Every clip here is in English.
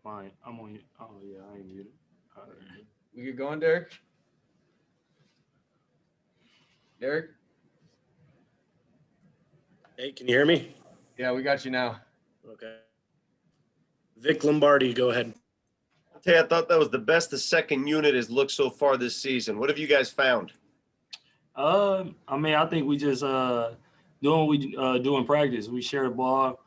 Fine. I'm on you. Oh yeah, I ain't muted. All right. We get going, Derek? Derek? Hey, can you hear me? Yeah, we got you now. Okay. Vic Lombardi, go ahead. I'll tell you, I thought that was the best the second unit has looked so far this season. What have you guys found? I mean, I think we just doing what we do in practice. We share the ball,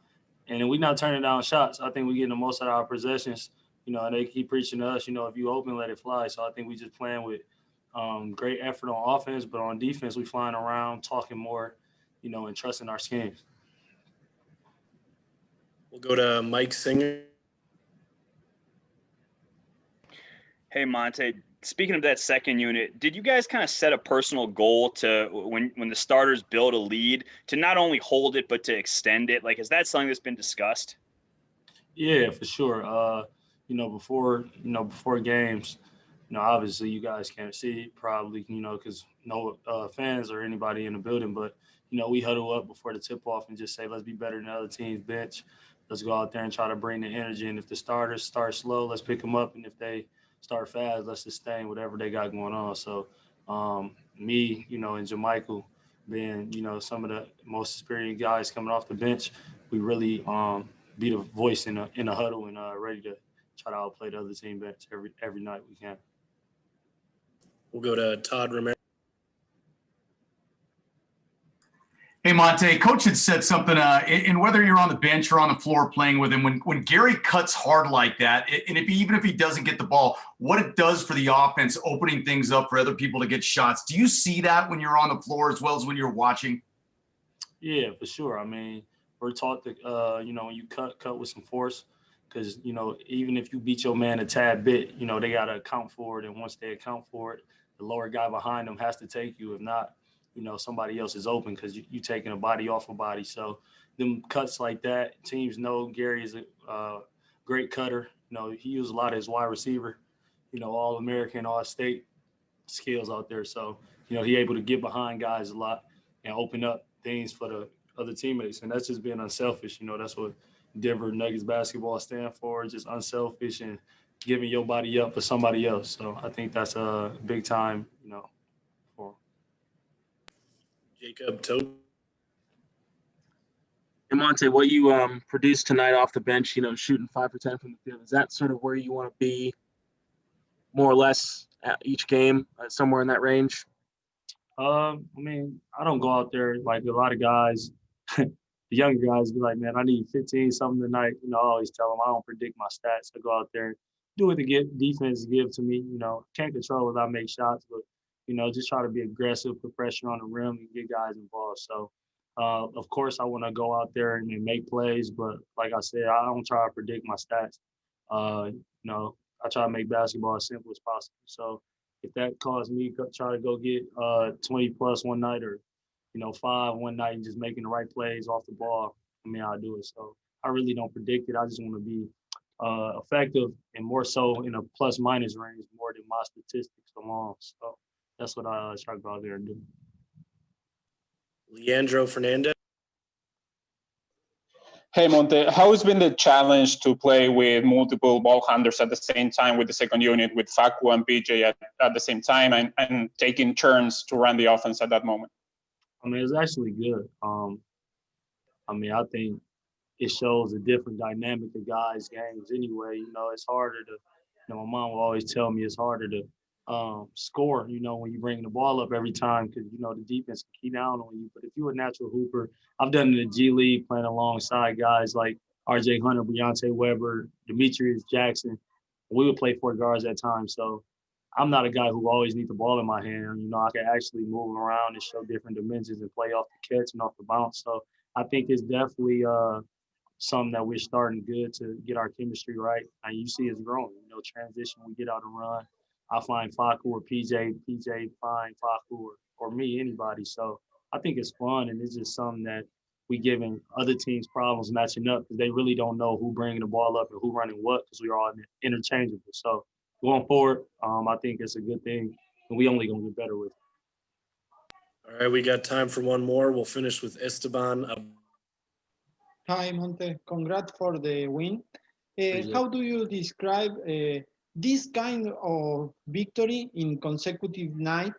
and then we not turning down shots. I think we getting the most out of our possessions. And they keep preaching to us. If you open, let it fly. So I think we just playing with great effort on offense, but on defense, we flying around, talking more, and trusting our schemes. We'll go to Mike Singer. Hey, Monte, speaking of that second unit, did you guys kind of set a personal goal to when the starters build a lead to not only hold it, but to extend it? Like, is that something that's been discussed? Yeah, for sure. Before games, obviously you guys can't see it probably, because no fans or anybody in the building, but, we huddle up before the tip off and just say, let's be better than the other team's bench. Let's go out there and try to bring the energy. And if the starters start slow, let's pick them up. And if they start fast, let's sustain whatever they got going on. So me, and Jermichael being, some of the most experienced guys coming off the bench, we really be the voice in a huddle and ready to try to outplay the other team bench every night we can. We'll go to Todd Ramirez. Hey, Monte, coach had said something, and whether you're on the bench or on the floor playing with him, when Gary cuts hard like that, and even if he doesn't get the ball, what it does for the offense, opening things up for other people to get shots. Do you see that when you're on the floor as well as when you're watching? Yeah, for sure. I mean, we're taught to, when you cut with some force, because, even if you beat your man a tad bit, they got to account for it. And once they account for it, the lower guy behind them has to take you. If not, somebody else is open because you taking a body off a body. So them cuts like that, teams know Gary is a great cutter. He uses a lot of his wide receiver, All-American, All-State skills out there. So, he able to get behind guys a lot and open up things for the other teammates. And that's just being unselfish. That's what Denver Nuggets basketball stand for, just unselfish and giving your body up for somebody else. So I think that's a big time, for Jacob Tope. And Monte, what you produced tonight off the bench, shooting 5 for 10 from the field, is that sort of where you want to be more or less at each game, somewhere in that range? I mean, I don't go out there like a lot of guys, the younger guys be like, man, I need 15 something tonight. I always tell them I don't predict my stats. I go out there, do what the defense give to me. Can't control it. I make shots, but, just try to be aggressive, put pressure on the rim and get guys involved. So, of course, I want to go out there and make plays, but like I said, I don't try to predict my stats. I try to make basketball as simple as possible. So if that caused me to try to go get 20 plus one night or, 5 one night and just making the right plays off the ball, I mean, I'll do it. So I really don't predict it. I just want to be effective and more so in a plus minus range more than my statistics alone. So that's what I try to go out there and do. Leandro Fernandez. Hey, Monte, how has been the challenge to play with multiple ball handlers at the same time with the second unit, with Facu and PJ at the same time and taking turns to run the offense at that moment? I mean, it's actually good. I think it shows a different dynamic of guys' games anyway. It's harder to, my mom will always tell me it's harder to score, when you bring the ball up every time because, the defense can key down on you. But if you're a natural hooper, I've done it in the G League playing alongside guys like R.J. Hunter, Beyonce Weber, Demetrius Jackson. We would play 4 guards at times. So I'm not a guy who always needs the ball in my hand. I can actually move around and show different dimensions and play off the catch and off the bounce. So I think it's definitely something that we're starting good to get our chemistry right. And you see it's growing. Transition, we get out and run. I find Facu or PJ find Facu or me, anybody. So I think it's fun, and it's just something that we giving other teams problems matching up because they really don't know who bringing the ball up and who running what because we're all interchangeable. So going forward, I think it's a good thing, and we only going to get better with it. All right, we got time for one more. We'll finish with Esteban. Hi, Monte. Congrats for the win. How do you describe this kind of victory in consecutive night?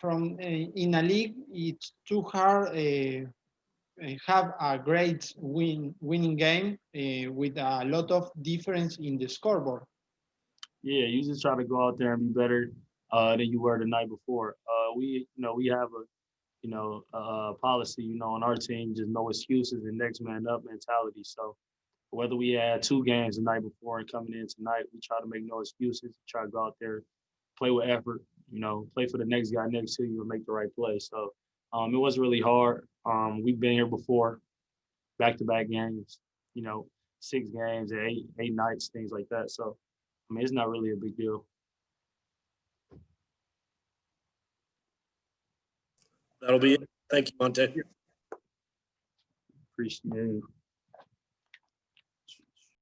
From in a league, it's too hard have a great winning game with a lot of difference in the scoreboard. Yeah, you just try to go out there and be better than you were the night before. We have a policy, on our team, just no excuses and next man up mentality. So whether we had 2 games the night before and coming in tonight, we try to make no excuses, try to go out there, play with effort, play for the next guy next to you and make the right play. So it was really hard. We've been here before, back-to-back games, 6 games, 8 nights, things like that. So, I mean, it's not really a big deal. That'll be it. Thank you, Monte. Appreciate it.